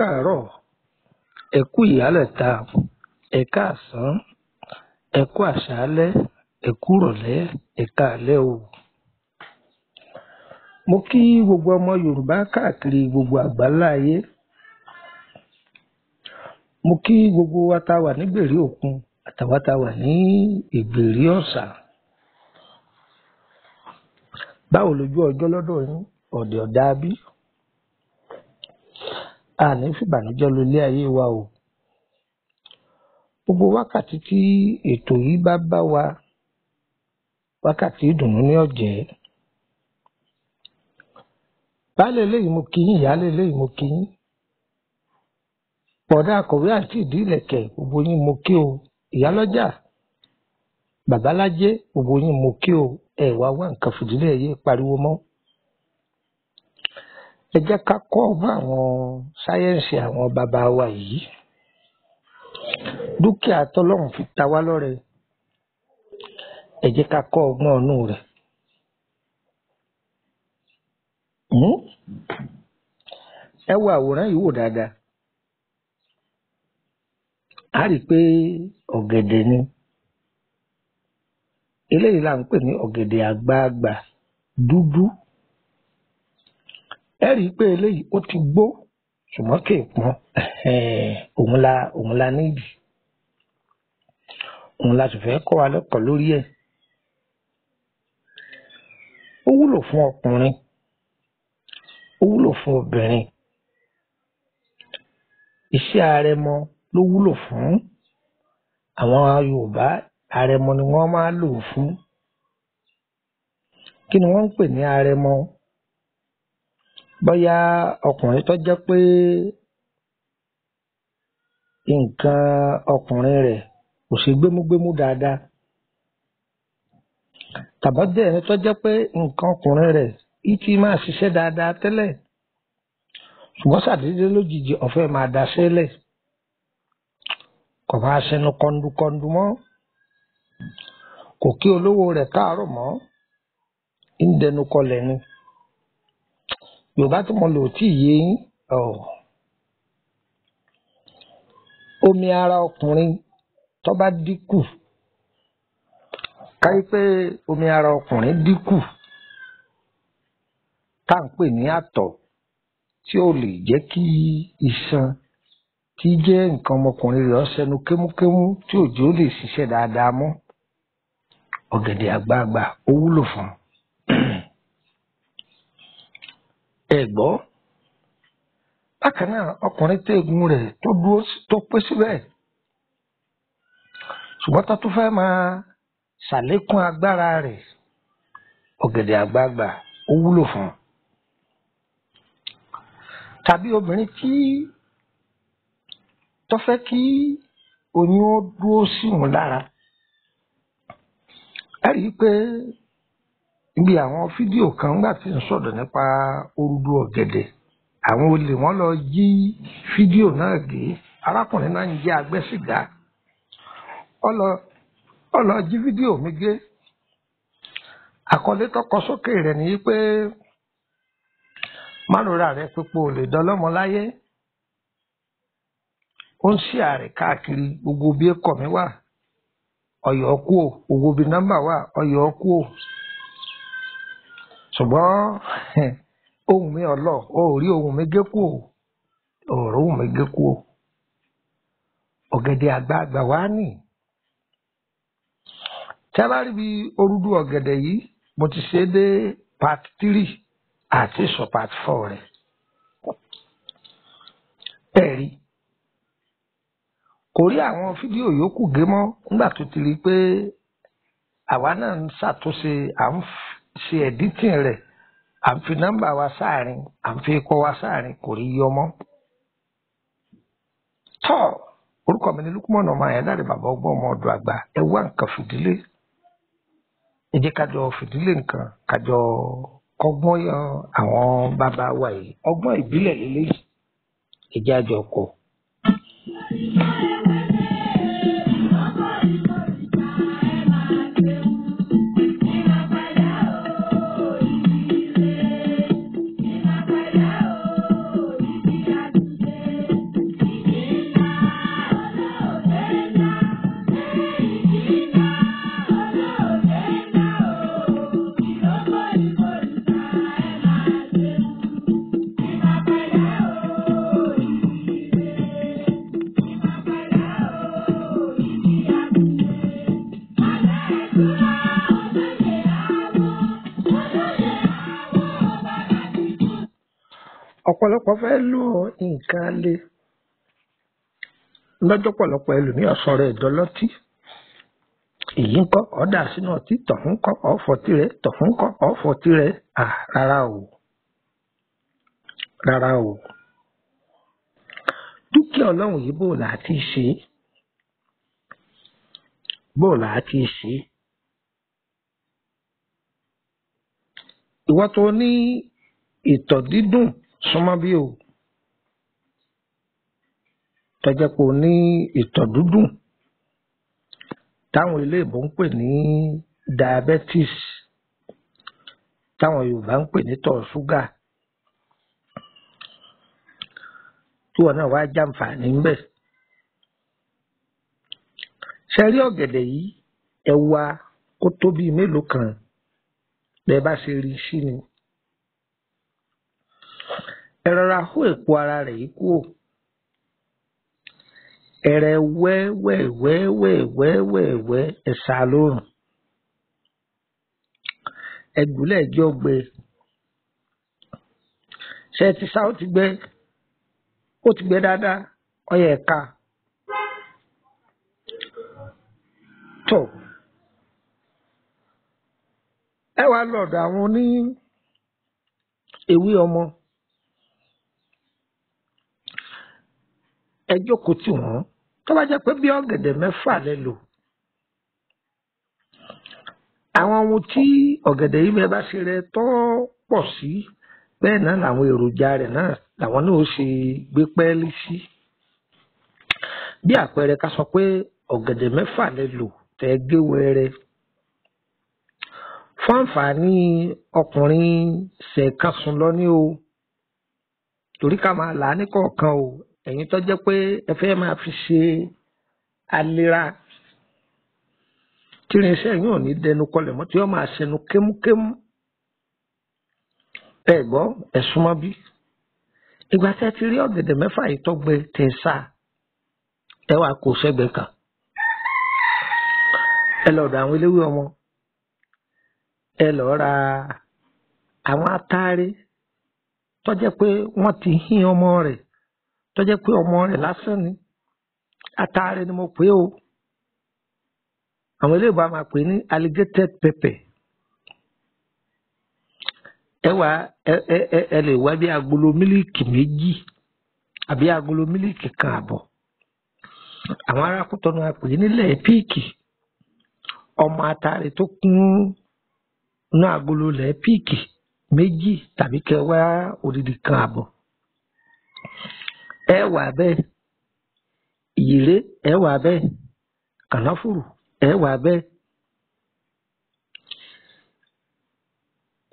káàárọ̀, ẹ kú ìyálẹ̀ta, ẹ káàsán, ẹ kú àṣálẹ́, ẹ kú ìrọ̀lẹ́, ẹ káalẹ́ o. Mo kí gbogbo ọmọ Yorùbá káàkiri gbogbo àgbáńlá ayé. Mo kí gbogbo wa tá wà ní ìgbèrí òkun àtàwa tá wà ní ìgbèrí ọ̀sà. Báwo lójú ọjọ́ lọ́dọ̀ yín? Ọ̀dẹ̀ ọ̀dá bí? Àní fìbànújẹ́ lọ ilé ayé wa o. Gbogbo wákàtí tí ètò yìí bá bá wa, wákàtí ìdùnnú ní ọ̀jẹ́. Baálé eléyìí mo kí yín, ìyálé eléyìí mo kí yín. Bọ̀dá akọ̀wé àti ìdí ìlẹ̀kẹ̀ gbogbo yín mo kí o. Ìyálọ́jà, babalájé gbogbo yín mo kí o. Ẹ wá wá nǹkan fìdílé ẹ̀yẹ pariwo mọ́. Ẹ jẹ́ ká kọ́ ọgbọ́n àwọn sáyẹ́ǹsì àwọn bàbá wa yìí. Dúkìá tọ́lọ́run fi ta wá lọ́rẹ. Ẹ jẹ́ ká kọ́ ọgbọ́n ọ̀nù rẹ̀. Ẹ wo àwòrán yìí wò dáadáa. A rí i pé ọ̀gẹ̀dẹ̀ ni. Eléyìí là ń pè ní ọ̀gẹ̀dẹ̀ àgbagbà dúdú. Ẹ rí i pé eléyìí ó ti gbó ṣùgbọ́n kì í pọ́n. Òun la nídìí. Òun la sì fẹ́ kọ́ wa lẹ́kọ̀ọ́ lórí ẹ̀. Ó wúlò fún ọkùnrin. Ó wúlò fún obìnrin. Iṣẹ́ àrẹ̀mọ ló wúlò fún. Àwọn Yorùbá àrẹ̀mọ ni wọ́n máa lò fún. Kí ni wọ́n ń pè ní àrẹ̀mọ? Bóyá ọkùnrin tó jẹ́ pé nǹkan ọkùnrin rẹ̀ kò ṣe gbémúgbémú dáadáa. Tàbí jẹ́ ẹni tó jẹ́ pé nǹkan ọkùnrin rẹ̀ ìtì máa ṣiṣẹ́ dáadáa tẹ́lẹ̀. Ṣùgbọ́n ṣàdédé lójijì ọ̀fẹ́ máa daṣẹ́ lẹ̀. Kò máa ṣẹnu kọndukọndu mọ́. Kò kí olówó rẹ̀ káàárọ̀ mọ́. Ń dẹnu kọlẹ̀ ni. Yorùbá tí mo lò tí yé yín. Omi ara ọkùnrin tó bá dínkù. Káyí pé omi ara ọkùnrin dínkù. Tá à ń pè ní àtọ̀ tí ó lè jẹ́ kí iṣan tí jẹ́ nǹkan ọmọkùnrin rẹ̀ ṣẹnu kémúkémú tí òjò lè ṣiṣẹ́ dáadáa mọ́. Ọ̀gẹ̀dẹ̀ àgbagbà ó wúlò fún. Ẹ gbọ́. Bákan náà ọkùnrin téègùn rẹ̀ tó dúró tó pé síbẹ̀. Ṣùgbọ́n tó tún fẹ́ máa ṣàlékún agbára rẹ̀. Ọ̀gẹ̀dẹ̀ àgbagbà ó wúlò fún. Tàbí obìnrin tó fẹ́ kí oyún ó dúró sí òun lára. Ẹ rí i pé ibi àwọn fídíò kan nígbà tí ń sọ̀rọ̀ nípa orúdú ọ̀gẹ̀dẹ̀, àwọn olè wọ́n lọ jí fídíò náà gé. Arákùnrin náà ń jẹ́ agbẹ́sìgá. Ó lọ jí fídíò mi gé. Àkọlé tó kọ sókè rẹ̀ ni pé má rora rẹ pípò lè dọlọ́mọ láyé. Ó ń ṣí ààrẹ káàkiri gbogbo bí ẹ̀kọ́ mi wà. Ọ̀yọ́ kú ò, gbogbo bí nọ́mbà wà, ọ̀yọ́ kú ò. Ṣùgbọ́n ohun mi ọlọ́ ò rí ohun mi gé kú ò. Ọ̀rọ̀ ohun mi gé kú ò. Ọ̀gẹ̀dẹ̀ àgbagbà wá nì. Tí a bá rí bí orúdú ọ̀gẹ̀dẹ̀ yìí, mo ti ṣe dé part 3 àti sọ part 4 rẹ̀. Ẹ̀rí. Kò rí àwọn fídíò yòókù gé mọ́ nígbà tó ti rí pé àwa náà ń ṣàtúnṣe, à ń ṣe editing rẹ̀, à ń fi nọ́mbà wa sáàrin, à ń fi ikọ̀ wa sáàrin, kò rí yọ mọ́. Tọ́ orúkọ mi ni Lukumọ̀nà ọmọ Ayédáre bàbá ọgbọ́n ọmọ ọ̀dọ̀ àgbà. Ẹ wá nǹkan fìdílé. Ẹ jẹ́ ká jọ fìdílé nǹkan, ká jọ kọ́gbọ́n yan àwọn bàbá wa yìí. Ọgbọ́n ìbílẹ̀ lélẹ́yìí. Ẹ jẹ́ àjọ kọ́. ọ̀pọ̀lọpọ̀ fẹ́ lọ nǹkan le lọ́jọ́ pọ̀lọpọ̀ ẹlòmíràn sọ̀rọ̀ ìdọ́lọ́tí èyí ń kọ́ ọ̀dà sínú ọtí tọ̀hún kọ́ ọ̀fọ̀ tirẹ̀ tọ̀hún kọ́ ọ̀fọ̀ tirẹ̀ rárá o dúkìá ọlọ́run yìí bò láti ṣe ìwọ tó ní ìtọ̀ dídùn súnmọ́ bí o tọ́jẹ́ pé o ní ìtọ̀ dídùn táwọn eléèbó ń pè ní diabetes táwọn Yorùbá ń pè ní tọ̀ ṣúgà tí wọn náà wá jàǹfààní ńbẹ̀. ṣe rí ọ̀gẹ̀dẹ̀ yìí ẹ wá kó tó bíi mélòó kan bẹ́ẹ̀ bá ṣe rí sí ni ẹ rọra hó èpo ara rẹ̀ yìí kúrò ẹ̀rẹ̀ wẹ́wẹ́wẹ́wẹ́wẹ́ ẹ̀sà lórùn ẹ̀gbúlẹ̀ ẹ̀jọ́ gbẹ ṣe ti sá ó ti gbẹ dáadáa ọyẹ ẹ̀ka tó ẹ wá lọ́dọ̀ àwọn oní ewé ọmọ ẹ jókòó tì wọ́n tó bá jẹ́ pé bí ọ̀gẹ̀dẹ̀ 6 lẹ lò àwọn ohun tí ọ̀gẹ̀dẹ̀ yìí bẹ́ẹ̀ bá ṣe rẹ tó pọ̀ sí bẹ́ẹ̀ náà làwọn èròjà rẹ̀ náà làwọn náà ó ṣe gbé pẹ́ẹ́lí sí. bí àpẹẹrẹ ká sọ pé ọ̀gẹ̀dẹ̀ 6 lẹ lò tẹ́ gé wẹ́rẹ́ fún àǹfààní ọkùnrin ṣẹ̀ẹ̀kan sùn lọ ní o torí ká máa là á ní kọ̀ọ̀kan o ẹ̀yin tó jẹ́ pé ẹ fẹ́ máa fi ṣe àlera tí irinṣẹ́ yìí ò ní dẹnu kọlẹ̀ mọ́ tí wọ́n máa ṣẹnu kémúkémú ẹ gbọ́ ẹ súnmọ́ bí ìgbà tí ẹ ti rí ọ̀gẹ̀dẹ̀ 6 yìí tó gbẹ tẹ̀ sá ẹ wá kó sẹ́gbẹ̀ẹ́ kan ẹ lọ́dọ̀ àwọn eléwé ọmọ ẹ lọ́ọ́ ra àwọn atare tó jẹ́ pé wọ́n ti hín ọmọ rẹ̀ tó jẹ́ pé ọmọ rẹ̀ lásán ni atare ni mo pè o àwọn eléèbó a máa pè ní alligated pepper ẹ lè wá bí agolo mílíìkì 2 àbí agolo mílíìkì 1 àbọ̀ àwọn ará Kútọ́nù a pè nílẹ̀ píìkì ọmọ atare tó kún inú agolo lẹ̀ píìkì 2 tàbí kẹwàá odidi 1 àbọ̀ ẹ wà bẹ́ẹ̀ ìyèrè ẹ wà bẹ́ẹ̀ kànáfùrù ẹ wà bẹ́ẹ̀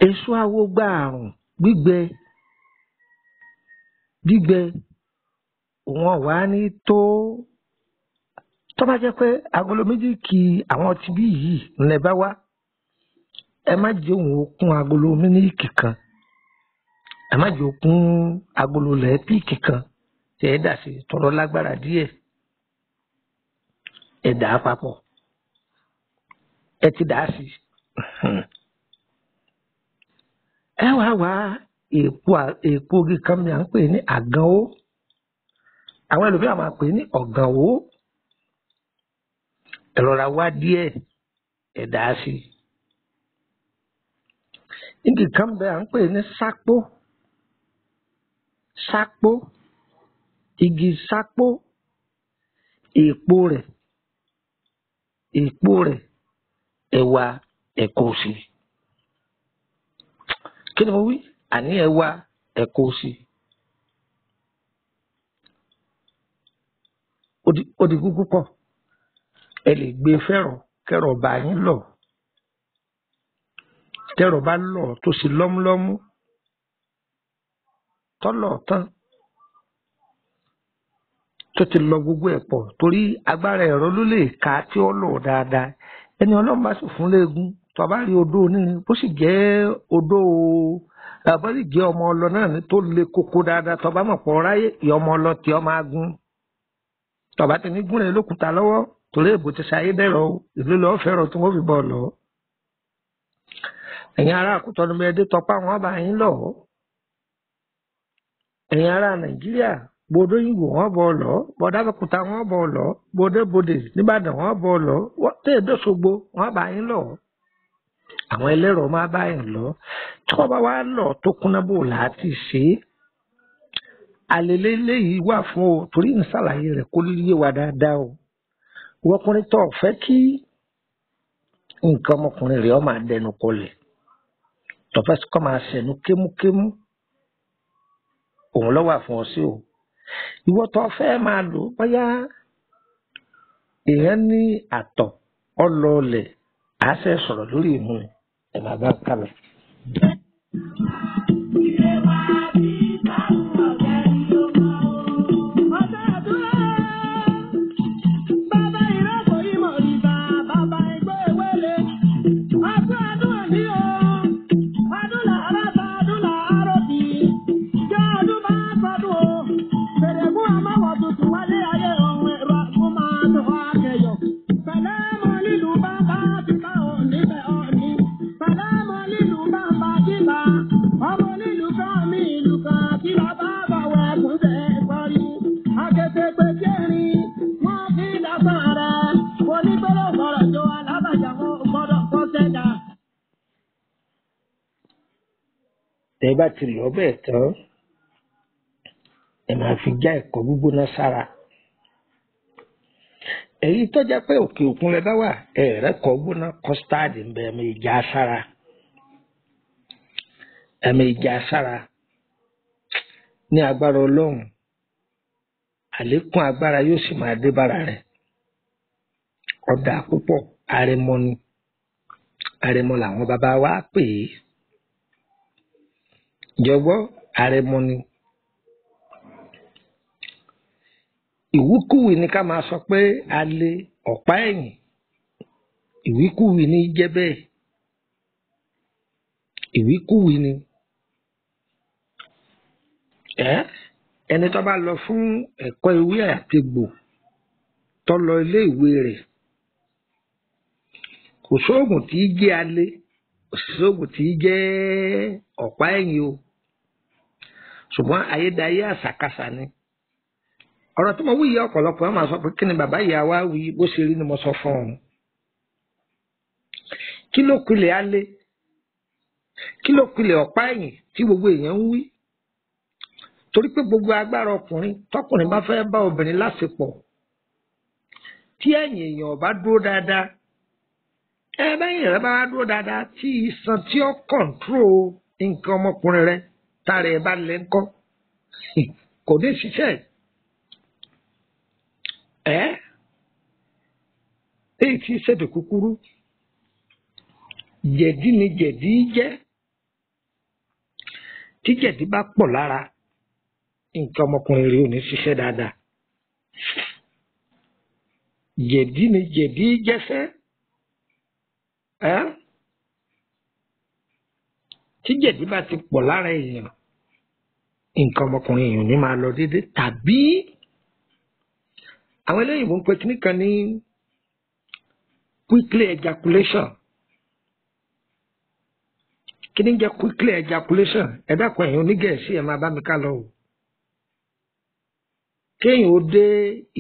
èso awógbà àrùn gbígbẹ wọn wà ní tó bá jẹ́ pé agolo méjì kí àwọn ti bí yìí ńlẹ̀ bá wá ẹ má jẹ́ òun ó kún agolo mílíìkì 1 ẹ má jẹ́ ó kún agolo lẹ́ẹ̀píìkì 1 tí ẹ dà sí tọrọ lágbára díẹ̀ ẹ dà á papọ̀ ẹ ti dà á sí ẹ wá èpo ogi kan mi à ń pè ní àgànwó àwọn ẹlòmíràn máa pè ní ọ̀gànwó ẹ rọra wá díẹ̀ ẹ dà á sí igi kan bẹ à ń pè ní sápó igi sápó èpo rẹ̀ ẹ̀wà ẹ̀kọ́ sí kí ni mo wí àní ẹ̀wà ẹ̀kọ́ sí ó di gúgú pọ̀ ẹ lè gbé fẹ́ràn kẹ́rọ̀ bá yín lọ tẹ́rọ̀ bá lọ tó sì lọ́múlọ́mú tọ́lọ̀ tán tó ti lọ gbogbo ẹ̀ pọ̀ torí agbára ẹ̀rọ ló lè ka tí ó lò dáadáa ẹni ọlọ́run bá sì fún léegun tó bá rí odó onírin bó sì jẹ́ odó bó sì jẹ́ ọmọ ọlọ náà ní tó le koko dáadáa tó bá mọ̀ pọ̀ ráyè ìyá ọmọ ọlọ tí ọ máa gún tó bá ti ní gúnlẹ̀ lókùúta lọ́wọ́ torí èbò ti ṣayé dẹ̀rọ̀ ìlú lọ́ọ́ fẹ́ràn tí wọ́n fi bọ̀ lọ. ẹ̀yin ará Kútọ́nù bẹ́ẹ̀ dé tọpá wọn bá yín lọ ẹ̀yin ará Nàìjíríà bòdó yìnbó wọ́n bọ̀ lọ bọ̀dá Abẹ́òkúta wọ́n bọ̀ lọ bòdó bòdè nìbàdàn wọ́n bọ̀ lọ tẹ́ẹ̀dọ́ Ṣògbó wọ́n bá yín lọ àwọn ẹlẹ́rọ máa bá yín lọ tí wọ́n bá wá lọ tó kúnná bò láti ṣe é àlèlé léyìí wà fún o torí ń ṣàlàyé rẹ̀ kó yé wa dáadáa o ọkùnrin tó fẹ́ kí nǹkan ọmọkùnrin rẹ̀ ó máa dẹnu kọlẹ̀ tó fẹ́ kó máa ṣẹ̀nu kémúkémú òun ló wà fún ọ sí o ìwọ tó fẹ́ máa lò bóyá èèyàn ní àtọ̀ ọlọ́ọ̀lẹ̀ á ṣe sọ̀rọ̀ lórí ìmú ẹ̀ máa bá kálọ̀. tẹ́ bá ti lọ bẹ́ẹ̀ tán ẹ máa fi já ẹ̀kọ́ gbígbóná sára èyí tó jẹ́ pé òkè òkun lẹ bá wà ẹ̀rẹ́kọ̀ gbóná kọ́stáàdì ń bẹ ẹ̀mọ ìjà sára ní agbára Ọlọ́run àlékún agbára yóò sì máa dé bára rẹ̀ ọ̀dà púpọ̀ àrẹ̀mọ làwọn bàbá wa pè é jọ̀gbọ́ àrẹ̀mọ ni ìwíkúwì ni ká máa sọ pé a lè ọ̀pá ẹ̀yìn ìwíkúwì ni jẹ́ bẹ́ẹ̀ ìwíkúwì ni ẹni tó bá lọ fún ẹ̀kọ́ ìwé àtegbò tó lọ ilé ìwé rẹ̀ kò sóògùn tí í jẹ́ alẹ́ kò sóògùn tí í jẹ́ ọ̀pá ẹ̀yìn o ṣùgbọ́n ayédáyé àṣàkáṣà ni ọ̀rọ̀ tí mo wí yìí ọ̀pọ̀lọpọ̀ ẹ̀ máa sọ pé kí ni bàbá ìyá wa wí bó ṣe rí ni mo sọ fún ọ kí ló pilẹ̀ alẹ́ kí ló pilẹ̀ ọ̀pá ẹ̀yìn tí gbogbo èèyàn ń wí torí pé gbogbo agbára ọkùnrin tọkùnrin bá fẹ́ bá obìnrin láṣepọ̀ tí ẹ̀yìn èèyàn bá dúró dáadáa bẹ́yìn rẹ bá wá dúró dáadáa tí iṣan tí ó kọ̀ǹtró nǹkan ọmọkùnrin rẹ tára ẹ̀ bá lẹ́ ńkọ́ kò ní ṣiṣẹ́ èyí tí ṣèdè kúkúrú jẹ̀dí ni jẹ̀dí jẹ́ tí jẹ̀dí bá pọ̀ lára nǹkan ọmọkùnrin rẹ ò ní ṣiṣẹ́ dáadáa jẹ̀dí ni jẹ̀dí jẹ́sẹ́ tí jẹ̀dí bá ti pọ̀ lára èèyàn nǹkan ọmọkùnrin èèyàn ní máa lọ déédéé tàbí àwọn eléyìnbó ń pe kíní kan ní quickly ejaculation kíní jẹ́ quickly ejaculation ẹ dákun ẹ̀yin onígẹ̀ẹ́sì ẹ̀ máa bá mi ká lọ o kéèyàn ó dé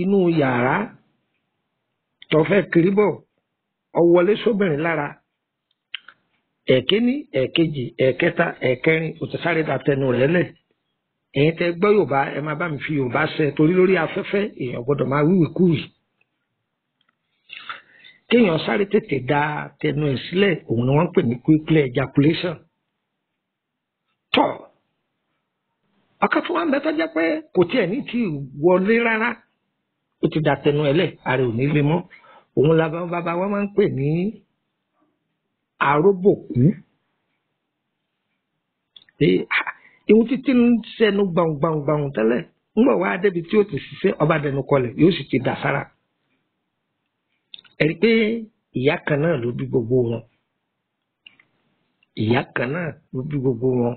inú yàrá tó fẹ́ kiri bọ̀ ó wọlé sóbìnrin lára ẹ̀kíní ẹ̀kejì ẹ̀kẹta ẹ̀kẹrin ó ti sáré da tẹnu rẹ̀ lẹ̀ ẹ̀yin tẹ́ gbọ́ Yorùbá ẹ máa bá mi fi Yorùbá ṣe torí lórí afẹ́fẹ́ èèyàn gbọ́dọ̀ máa wíwìkúwì kéèyàn sáré tètè da tẹnu ẹ̀ sílẹ̀ òun ni wọ́n ń pè ní quickly ejaculation tọ́ ọkọ tí wọ́n ń bẹ tó jẹ́ pé kò tiẹ̀ ní ti wọlé rárá ó ti da tẹnu ẹ̀ lẹ̀ ara ò ní lè mọ́ òun làbọn bàbá wa máa ń pè ní aróbòkú ìhun títí ń sẹnu gbàùngbàùngbàùn tẹ́lẹ̀ ń bọ̀ wá débi tí ó ti ṣiṣẹ́ ọba dẹnu kọlẹ̀ yóò sì ti dà sára ẹ̀rí pé ìyá kan náà ló bí gbogbo wọn ìyá kan náà ló bí gbogbo wọn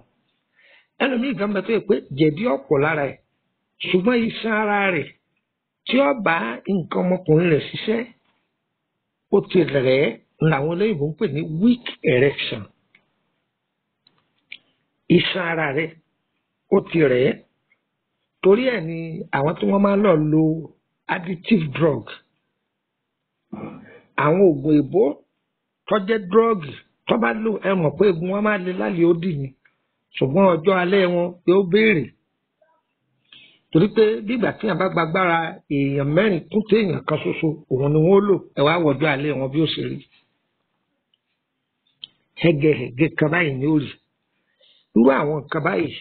ẹlòmíì kan bẹ tó yẹ pé jẹ̀dí ọ̀pọ̀ lára ẹ̀ ṣùgbọ́n iṣan ara rẹ̀ tí ó bá nǹkan ọmọkùnrin rẹ̀ ṣiṣẹ́ ó ti rẹ̀ ẹ́ làwọn olóyìnbó ń pè ní weak erection iṣan ara rẹ̀ ó ti rẹ̀ ẹ́ torí ẹ̀ ni àwọn tí wọ́n máa ń lọ lo addictive drug àwọn oògùn èbó tó jẹ́ drug tó bá lò ẹ mọ̀ pé egun wọn máa le lálẹ́ ó dì ní ṣùgbọ́n ọjọ́ alẹ́ wọn yóò béèrè torí pé bígbà tí èèyàn bá gbàgbára èèyàn mẹ́rin kún tí èèyàn kan ṣoṣo òun ni wọ́n lò ẹ wá wọjọ́ alẹ́ wọn bí ó ṣe rí hẹ́gẹ́hẹ́gẹ́ kan báyìí ní òrì irú àwọn nǹkan báyìí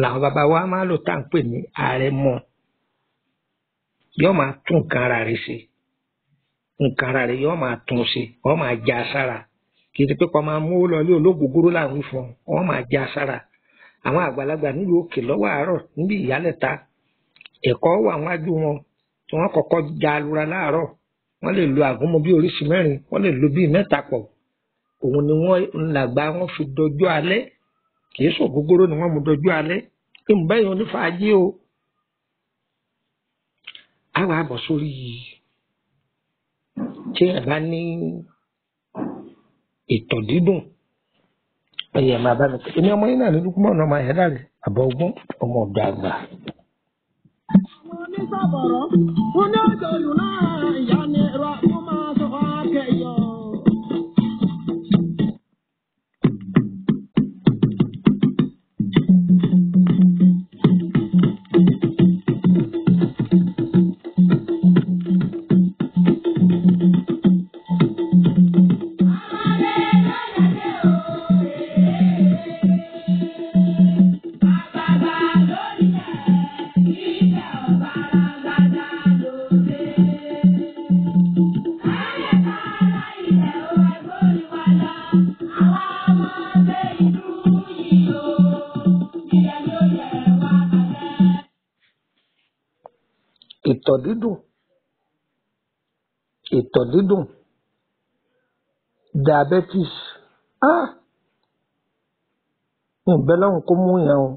làwọn bàbá wa máa lò tá à ń pè ní àrẹ̀mọ yóò máa tún nǹkan ara rẹ̀ ṣe nǹkan ara rẹ̀ yóò máa tún ṣe wọ́n máa já sára kì í ti pé kọ́ máa mú lọ ilé olóògógóró láwọn ìfọ̀n wọ́n máa já sára àwọn àgbàlagbà nílùú òkè lọ́wọ́ àárọ̀ níbi ìyálẹ̀ta ẹ̀kọ́ wà wájú wọn tí wọ́n kọ́kọ́ já lura láàárọ̀ wọ́n lè lo àgúnmu bí oríṣi mẹ́rin wọ́n lè lo bíi mẹ́ta pọ̀ òun ni wọ́n làgbà wọn fi dọjọ́ alẹ́ kì í ṣògógóró ni wọ́n mú dọjọ́ alẹ́ kí n bẹ́yìn onífàájì o àwọn àbọ̀ sórí tí ẹ bá ní ìtọ̀ dídùn ẹ̀yẹ̀ máa bá mi pè ní ọmọ yín náà ní dúkúmọ̀ ọ̀nà ọmọ ẹ̀dá rẹ̀ àbọ̀ ogún ọmọ ọ̀dọ̀ àgbà. onísàbọ̀rọ̀ oní ọjọ́ ìlú náà ìyá ni ẹ̀rọ àkókò máa sọ wá kẹyọ. ìtọ̀ dídùn diabetes ìbẹ́ lọ́hùn kó mú yẹn o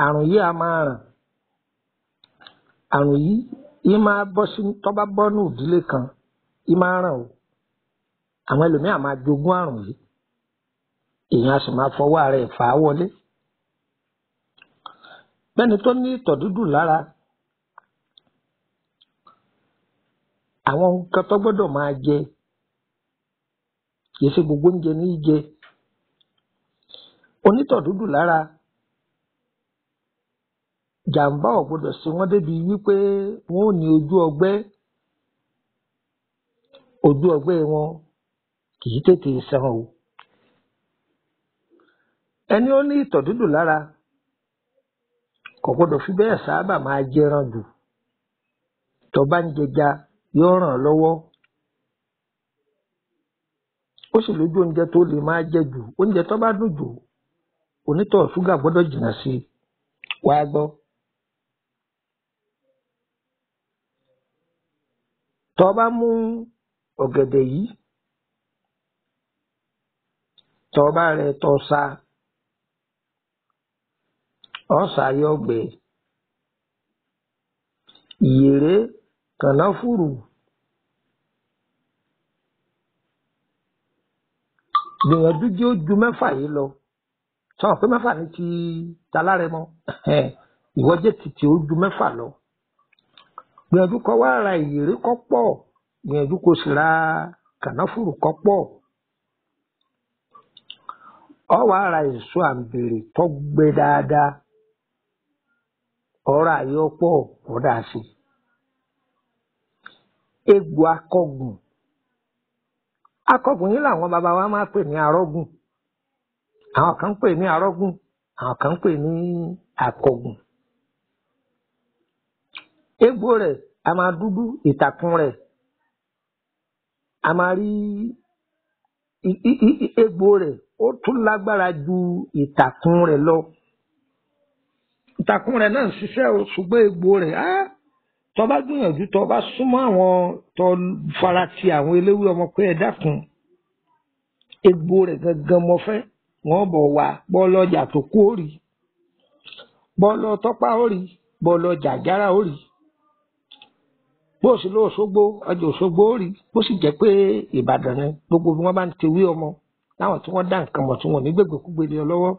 àrùn yìí a máa ràn àrùn yìí máa bọ́ sí tó bá bọ́ ní ìdílé kan yìí máa ràn o àwọn ẹlòmíràn máa jogún àrùn yìí èèyàn a sì máa fọwọ́ ara ẹ̀ fà á wọlé bẹ́ẹ̀ni tó ní ìtọ̀ dídùn lára àwọn nǹkan tó gbọ́dọ̀ máa jẹ kìí ṣe gbogbo oúnjẹ ní í jẹ onítọ̀ dídùn lára jàǹbá ò gbọ́dọ̀ sí wọ́n débi wípé wọ́n ò ní ojú ọgbẹ́ wọn kìí tètè sàn o ẹni ó ní ìtọ̀ dídùn lára kò gbọ́dọ̀ fi bẹ́ẹ̀ sábà máa jẹran jù tó bá ń jẹja yóò ràn án lọ́wọ́ ó sì lójú oúnjẹ tó lè máa jẹ jù oúnjẹ tó bá dùn jù onítọ̀ ṣúgà gbọ́dọ̀ jìnnà sí i wàá gbọ́ tó bá mú ọ̀gẹ̀dẹ̀ yìí tó bá rẹ tó sa ọ̀sà yọ̀gbẹ́ ìyèrè kànáfùrù gbìyànjú jẹ́ ó ju mẹ́fà yìí lọ sọ̀rọ̀ pé mẹ́fà ní ti talárẹ̀mọ ìwọ jẹ́ títí ó ju mẹ́fà lọ gbìyànjú kó wá ra ìyèrè kó pọ̀ gbìyànjú kó sì ra kànáfùrù kó pọ̀ ọ wá ra èso àǹbèrè tó gbẹ dáadáa ọ̀rọ̀ àyọpọ̀ ọ̀dà sí egbò akọgùn yìí làwọn bàbá wa máa pè ní arọ́gùn àwọn kan ń pè ní arọ́gùn àwọn kan ń pè ní akọgùn egbò rẹ̀ a máa dúdú ìtàkùn rẹ̀ a máa rí egbò rẹ̀ ó tún lágbára ju ìtàkùn rẹ̀ lọ ìtàkùn rẹ̀ náà ń ṣiṣẹ́ o ṣùgbọ́n egbò rẹ̀ tó bá gbìyànjú tó bá súnmọ́ àwọn tó fara ti àwọn eléwé ọmọ pé ẹ dákun egbò rẹ̀ gangan mo fẹ́ wọ́n bọ̀ wá bọ́ọ̀lù ọjà tó kú ó rí bọ́ọ̀lù tọ́pá ó rí bọ́ọ̀lù ọjà àjàrà ó rí bó sì lọ Òṣogbo ọjà Òṣogbo ó rí bó sì jẹ́ pé Ìbàdàn ni gbogbo bí wọ́n bá ń tewé ọmọ láwọn tí wọ́n dá nǹkan mọ̀ tí wọ́n ní gbègbèkúgbè lé ọ lọ́wọ́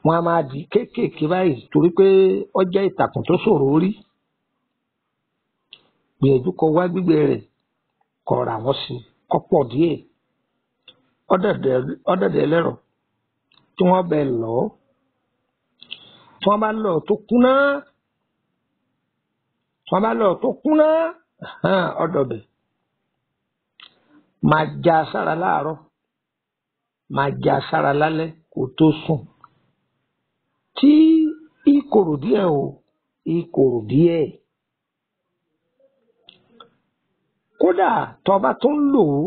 wọ́n á máa di kéékèèké báyìí torí pé ó jẹ́ ìtàkùn tó ṣòro rí. Gbìyànjú kó wá gbígbẹ rẹ̀ kó ra wọ́n sí kó pọ̀ díẹ̀. Ọ̀dẹ̀dẹ̀ ẹlẹ́rọ tí wọ́n bẹ lọ tí wọ́n bá lọ tó kúnná ọ̀dọ̀bẹ̀ máa já sára láàárọ̀ máa já sára lálẹ́ kó tó sùn. Tí ìkorò díẹ̀ kódà tó bá tún lò ó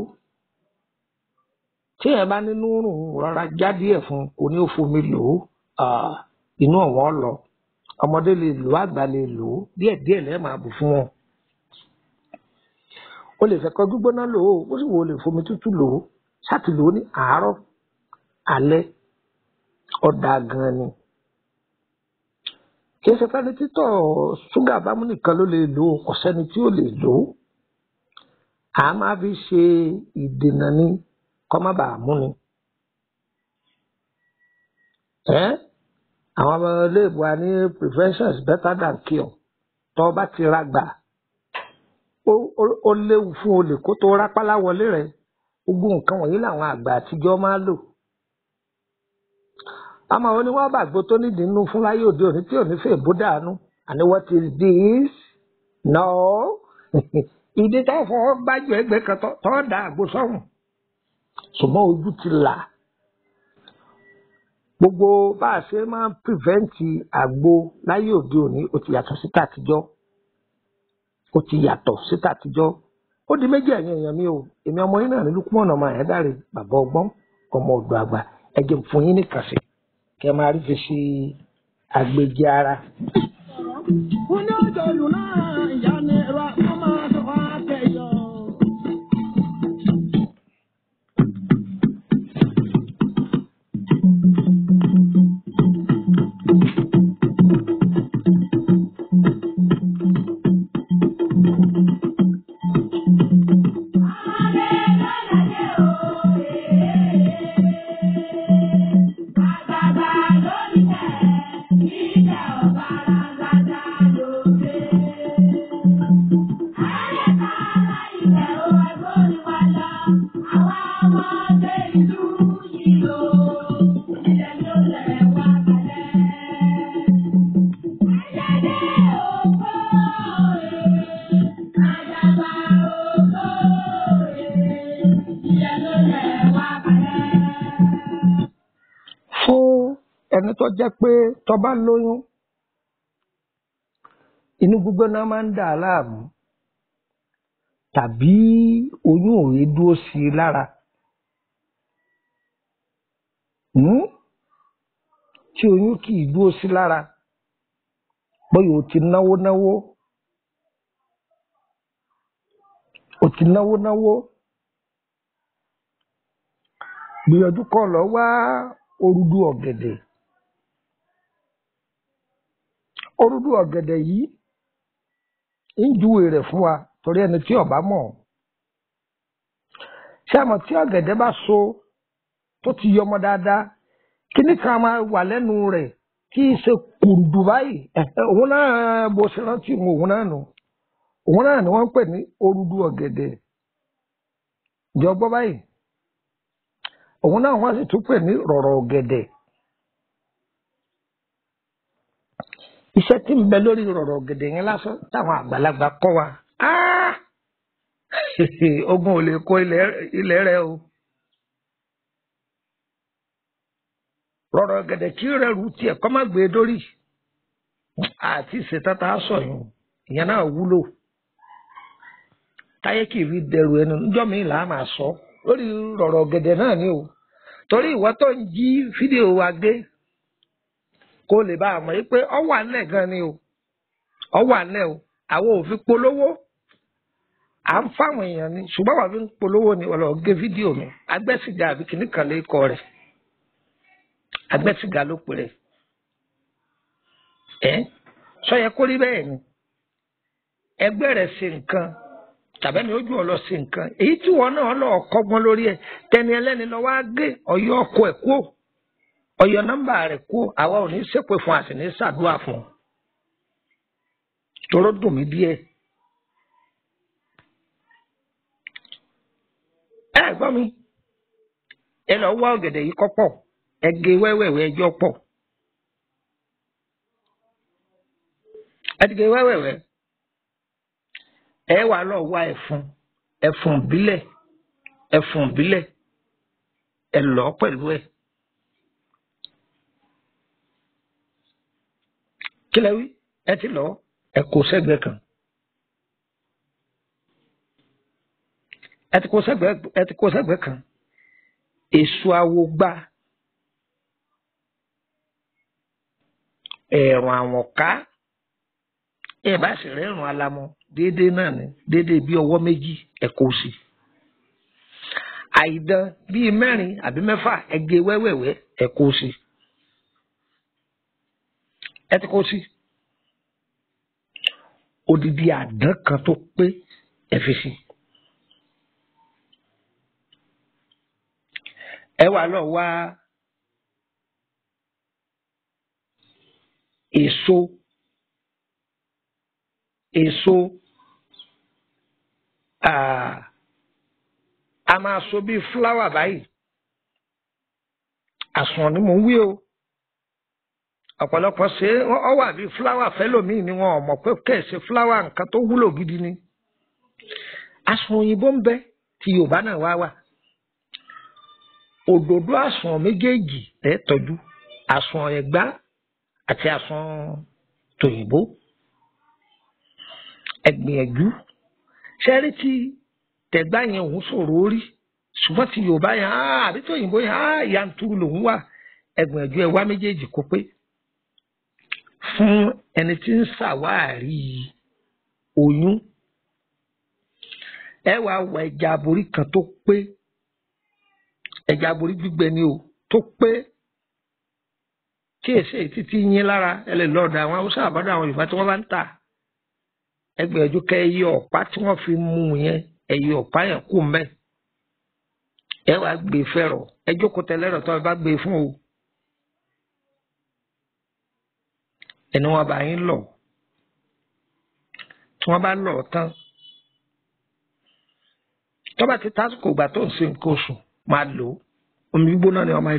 tí ẹ bá nínú rùn rárá já díẹ̀ fún kò ní ó fomi lò ó inú ọ̀wọ́n lọ. Ọmọdé lè lò àgbà lè lò ó díẹ̀díẹ̀ lẹ́ẹ̀ máa bù fún wọn. O lè fẹ́ kọ́ gbígbóná lò ó ó sì wò ó lè fomi tútù lò ó ṣáàtì lò ó ní àárọ̀ alẹ́ ọ̀dà gan ni. Kì í ṣe fẹ́ni títọ̀ ṣúgà bámú nìkan ló lè lò ó kò sẹ́ni tí ò lè lò ó. A máa fi ṣe ìdènà ni kó má bàa mú ni. Àwọn ọmọ iléèbó wa ní prevention is better than cure. Tó bá ti ra gbà ó léwu fún olè kó tó rápálá wọlé rẹ̀. Gbogbo nǹkan wọ̀nyí làwọn àgbà àtijọ́ máa lò. Àmọ́ àwọn oníwọ́n bàgbó tó nídìí nínú fún láyé òde òní tí ò ní fẹ́ bó dànù. And what is this? No. Ìdí tó fọwọ́ gbájú ẹgbẹ́ kan tó dá àgbo sọ́run. Ṣùgbọ́n ojú ti là. Gbogbo bá a ṣe máa ń pìrìvẹ́ǹtì àgbo láyé òde òní ó ti yàtọ̀ sí tàtijọ́. Ó di méjì ẹ̀yin èèyàn mi o. Èmi ọmọ yín náà ní Lukman ọmọ Ayédáre bàbá ọgbọ́n ọmọ ọ̀dọ̀ àgbà ẹ̀jẹ̀ fún yín nìkan sí kẹ́ máa rí fi ṣe àgbèjì ara. Ẹni tó jẹ́ pé tó bá lóyún inú gbígbóná máa ń dà á láàmú tàbí oyún ò rí dúró sí i lára tí oyún kì í dúró sí lára bóyá o ti náwó gbìyànjú kó lọ wá òrùdù ọ̀gẹ̀dẹ̀. Òrùdù ọ̀gẹ̀dẹ̀ yìí ń júwe rẹ̀ fún wa torí ẹni tí ó bá mọ̀. Ṣé àmọ́ tí ọ̀gẹ̀dẹ̀ bá so tó ti yọmọ dáadáa kíní kan máa wà lẹ́nu rẹ̀ kí í ṣe kùrùdù báyìí òun náà bó ṣe rántí mu òun náà ni wọ́n ń pè ní òrùdù ọ̀gẹ̀dẹ̀. Ǹjẹ́ o gbọ́ báyìí? Òun náà wọ́n sì tún pè ní rọ̀rọ̀ ọ̀gẹ̀dẹ̀. Iṣẹ́ tí ń bẹ lórí rọ̀rọ̀ ọ̀gẹ̀dẹ̀ yẹn lásán táwọn àgbàlagbà kọ́ wa. Ogun ò lè kó ilẹ̀ rẹ o. Rọ̀rọ̀ ọ̀gẹ̀dẹ̀ kí rẹ̀ rú tiẹ̀ kọ́ má gbé e dórí. Àti ìṣètò tá a sọ yìí ìyẹn náà wúlò. Táyé kì í rí dẹrù ẹnu níjọ́ mi là á máa sọ lórí rọ̀rọ̀ ọ̀gẹ̀dẹ̀ náà ni o. Torí ìwọ tó ń jí fídíò wa gbé kó lè bá a mọ̀ pé ọ wà nílẹ̀ gan ni o. Ọ wà nílẹ̀ o. Àwọn ò fi polówó. À ń fáwọn èèyàn ni ṣùgbọ́n àwọn fi ń polówó ni ọ̀lọ́ gé fídíò mi. Agbẹ́sìgá àbí kìíní kan lè kọ rẹ̀. Agbẹ́sìgá ló pè rẹ̀. Sọ yẹ kó rí bẹ́ẹ̀ ni. Ẹgbẹ́ rẹ̀ ṣe nǹkan tàbí ẹni ojú ọ lọ ṣe nǹkan èyí tí wọn náà lọ kọ́gbọ́n lórí ẹ̀ tẹni ẹlẹ́ni lọ wá gé ọ̀yọ́ ọkọ ẹ̀ kú ọyọ nọ́mbà rẹ̀ kó àwa ò ní ṣépè fún àti ní ṣàdúrà fún tọrọ dùn mí díẹ̀. ẹ gbọ́ mi ẹ lọ wá ọ̀gẹ̀dẹ̀ yìí kọ́pọ̀ ẹ gé wẹ́wẹ́wẹ́ ẹjọ́ pọ̀ ẹ ti gé wẹ́wẹ́wẹ́ ẹ wà lọ wá ẹfun bílẹ̀ ẹ lọ pẹ̀lú ẹ kílẹ̀ wí ẹ ti lọ ẹ kó sẹ́gbẹ̀ kan ẹ ti kó sẹ́gbẹ̀ kan èso awogba ẹ̀rùn àwọn ká ẹ bá sì rẹ́rùn alamọ déédéé náà ni déédéé bí ọwọ́ méjì ẹ kó sí àìdán bíi 4 àbí 6 ẹ gé wẹ́wẹ́wẹ́ ẹ kó sí ẹ ti kó sí odidi àdán kan tó pé ẹ fi sí ẹ wá lọ wá èso a máa so bíi fúláwà báyìí àsùn ni mò ń wí o ọ̀pọ̀lọpọ̀ ṣe ọ wà bíi fúláwà fẹ́lòmíì ni wọn ò mọ̀ pé kẹ̀sì fúláwà nǹkan tó wúlò gidi ni àsùn òyìnbó ń bẹ tí Yorùbá náà wá òdòdó àsùn méjèèjì ẹ tọ́jú àsùn Ẹ̀gbá àti àsùn tòyìnbó ẹ gbìyànjú ṣẹ́rí tí tẹ̀gbá yẹn òun sọ̀rọ̀ orí ṣùgbọ́n tí Yorùbá yẹn àbí tòyìnbó yẹn yanturu lòun wà ẹ gbìyànjú ẹ wá méjèèjì kó pé fún ẹni tí ń ṣàwárí oyún ẹ wá wá ẹja aborí kan tó pé ẹja aborí gbígbẹ ni o tó pé tí èsè títí yín lára ẹ lè lọ́ọ̀dà àwọn Haúsá àbádọ́ àwọn Yorùbá tí wọ́n bá ń tà ẹ gbìyànjú kẹ ẹyẹ ọ̀pá tí wọ́n fi mú yẹn ẹyẹ ọ̀pá yẹn kú mbẹ́ ẹ wá gbé fẹ́rọ̀ ẹ jókòó tẹ́lẹ̀rọ̀ tó ẹ bá gbé fún o ẹni wọn bá yín lọ tí wọ́n bá lọ tán tó bá ti tásìkò ìgbà tó ń ṣe nǹkan oṣù máa lò ó omi gbígbóná ni wọ́n máa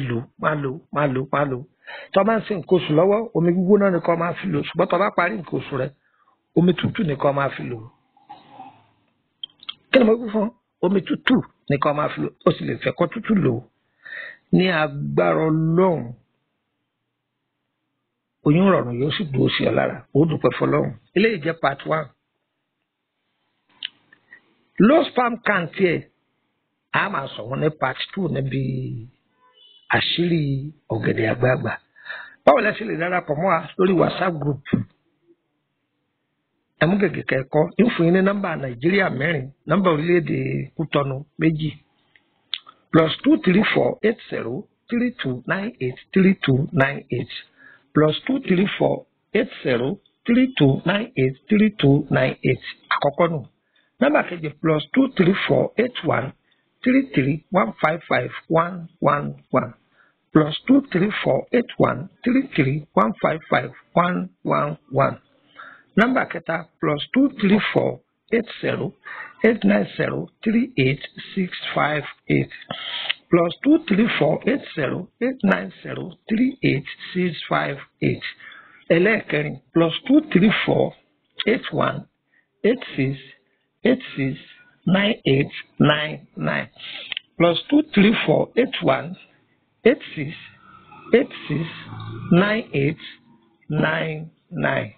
lò tó bá ń ṣe nǹkan oṣù lọ́wọ́ omi gbígbóná ni kò máa fi lò ṣùgbọ́n tó bá parí nǹkan oṣù rẹ omi tútù ni kò máa fi lò kí ni mo gbé fún omi tútù ni kò máa fi lò ó sì lè fẹ́ kó tútù lò ní agbára Ọlọ́run oyún rọrùn yóò sì dúró sí ọ lára ó dúpẹ́ fọ́lọ́run eléyìí jẹ́ part 1 low sperm count ẹ̀ a máa sọ wọn ní part 2 níbi àṣírí ọ̀gẹ̀dẹ̀ àgbààgbà báwo lẹ ṣe lè darapọ̀ mọ́ wa lórí WhatsApp group ẹmú gègé kẹ́kọ̀ọ́ ìfún yín ní nọ́mbà Nàìjíríà 4 nọ́mbà orílẹ̀-èdè Kútọ́nù 2 +23480 3298 3298 +23480 3298 3298 àkọ́kọ́ nù nọ́mbà kejì +23481 33 155 111 +23481 33 155 111 nọ́mbà kẹta +23480 890 38658 +23480 890 38658 ẹlẹ́ẹ̀kẹrin +23481 86 86 9899 +23481 86 86 9899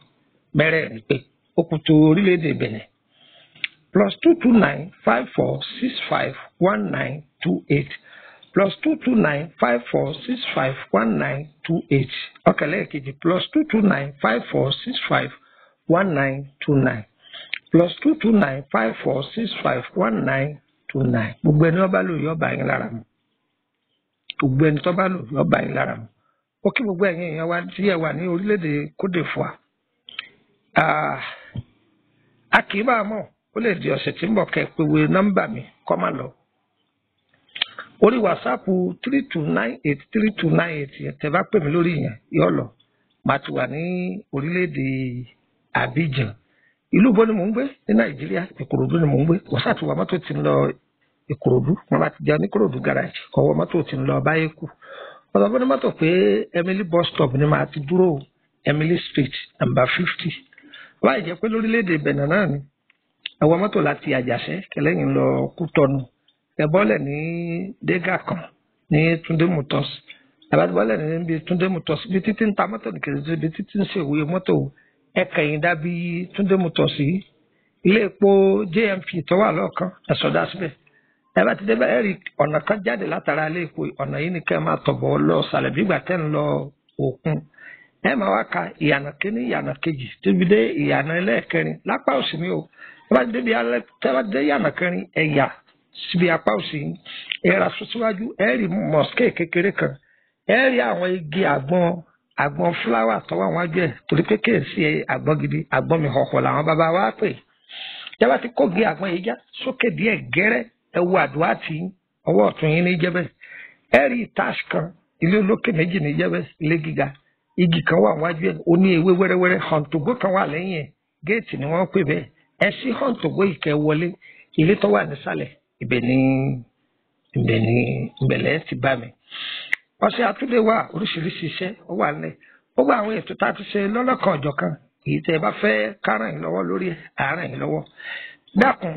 mẹ́rẹ̀ẹ̀rin pé ó kù tó orílẹ̀-èdè Benin +229 54 65 1928 +229 54 65 1928 ọ̀kẹ́lẹ́ẹ̀kejì +229 54 65 1929 +229 54 65 1929 gbogbo ẹni ọba lò yọ bá yín lára mu gbogbo ẹni tó bá lò yọ bá yín lára mu ó kí gbogbo ẹ̀yin èèyàn wa tí ẹ wà ní orílẹ̀-èdè Côte d'Ivoire a kì í bá a mọ̀ ó lè di ọ̀sẹ̀ tí ń bọ̀ kẹ́ ẹ pé wo nọ́mbà mi kọ́ máa lọ orí wàsáàpù 3298 yẹn tẹ́ bá pè mí lórí yẹn yóò lọ màá ti wà ní orílẹ̀-èdè Abidjan ìlú bo ni mò ń gbé ní Nàìjíríà Ìkòròdú ni mò ń gbé wàsáàtì wa mọ́tò ti ń lọ Ìkòròdú wọn bá ti jẹun ní Ìkòròdú garage ọwọ́ mọ́tò ti ń lọ Báyékù ọ̀dọ̀ bó ní mọ́tò pé Emily bus stop ni màá ti dúró Emily street number 50 wáyé jẹ́ pé lórílẹ̀-èdè Benin náà ni àwọn mọ́tò láti Àjàṣẹ́ kẹlẹ́yìn lọ Kútọ́nù ẹ bọ́lẹ̀ ní Dégà kan ní Túndé Motors àbájáde bọ́lẹ̀ ní bí Túndé Motors bí títí ń ta mọ́tò nìkejì bí títí ń ṣèwé mọ́tò ẹ̀kẹ̀yìn dàbí Túndé Motors yìí ilé epo JMP tó wà lọ́ọ̀kan ẹ̀sọ́dá síbẹ̀ ẹ bá ti débẹ̀ ẹ rí ọ̀nà kan jáde látara ilé epo ọ̀nà yìí ni kẹ́ ẹ máa tọ̀bọ̀ lọ sàlẹ̀ bí ìgbà tẹ́ ń lọ òkun ẹ máa wá ka ìyànà kíní ìyànà kejì tóbi dé ìyànà ẹlẹ́ẹ̀kẹrin lápá òsì mi o ẹ bá ti débi alẹ́ tẹ́ bá ti dé ìyànà kẹrin ẹ̀yà síbi apá òsì yìí ẹ ra sún síwájú ẹ rí mosque kékeré kan ẹ rí àwọn igi àgbọn fúláwà tó wà wájú ẹ torí pé kéèsì àgbọn gidi àgbọn mi họ̀họ̀ làwọn bàbá wa pè ẹ bá ti kó gé àgbọn yìí já sókè díẹ̀ gẹ́rẹ́ ẹ wo àdúrà tí ọwọ́ ọ̀tún yín ní jẹ́bẹ̀ ẹ rí ìtaṣ kan ilé olókè méjì ní jẹ́bẹ̀ ilé gíga igi kan wà wájú ẹ ó ní ewé wẹ́rẹ́wẹ́rẹ́ hàntògbó kan wà lẹ́yìn ẹ géètì ni wọ́n pè bẹ́ẹ̀ ẹ sí hàntògbó ìkẹ́ wọlé ilé tó wà nísàlẹ̀ ìbẹ̀lẹ̀ ti bá mi ọ̀sẹ̀ àtúndé wà oríṣiríṣi iṣẹ́ ó wà nílẹ̀ ó gba àwọn ètò tá a ti ṣe lọ́lọ́kan ọ̀jọ̀kan èyí tẹ́ ẹ bá fẹ́ káràn yín lọ́wọ́ lórí àárẹ̀ yín lọ́wọ́ dákun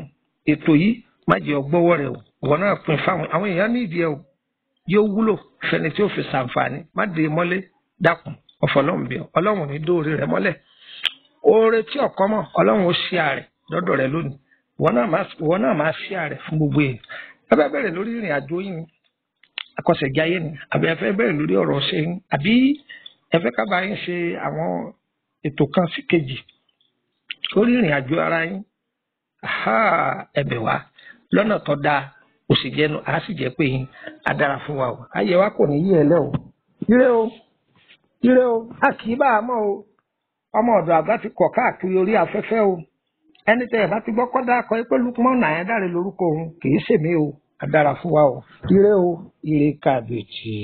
ètò yìí má jẹ́ ọgbọ́wọ́ rẹ̀ o ìwọ náà pín fáwọn àwọn èèyàn ní ìdí ẹ o yóò wúlò fẹni tí ó fi ṣàǹfààní má dé mọ́lé dákun ọ̀fọ̀lọ́hún bí ọlọ́run ní dóore rẹ̀ mọ́lẹ̀ oore tí ọ̀kan mọ̀ ọlọ́run ó ṣí ààrẹ lọ́dọ̀ rẹ̀ lónìí ìwọ náà máa ṣí ààrẹ fún gbogbo èèyàn ẹ bá bẹ̀rẹ̀ lórí ìrìn àjò yìí akọ́ṣẹ́jáyé ni àbí ẹ fẹ́ bẹ̀rẹ̀ lórí ọ̀rọ̀ ṣe yín àbí ẹ fẹ́ ká bá yín ṣe àwọn ètò kan sí kejì lórí ìrìn àjò ara yín ẹ̀bẹ̀ wá lọ́nà tó dáa ó sì jẹ́nu á sì jẹ́ pé yín á dára fún wa o ayé wa kò ní yí ẹ lẹ́ o ire o a kì í bá a mọ̀ o ọmọ ọ̀dọ̀ àgbà ti kọ̀ káàkiri orí afẹ́fẹ́ o ẹni tẹ́ ẹ bá ti gbọ́ kọ́dá akọ pé Lukman Ayédáre lórúkọ òun kì í ṣèmí o á dára fún wa o ire kàbìtì.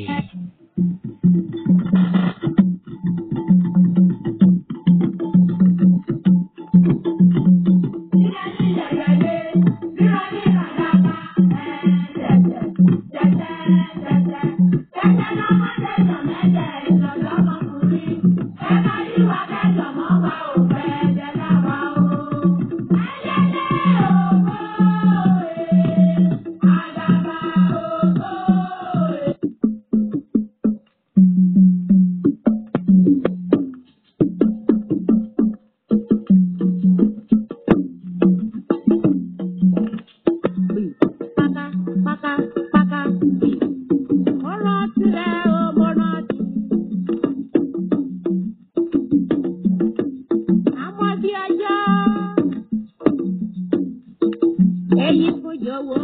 Èyí fún jọ̀wọ́.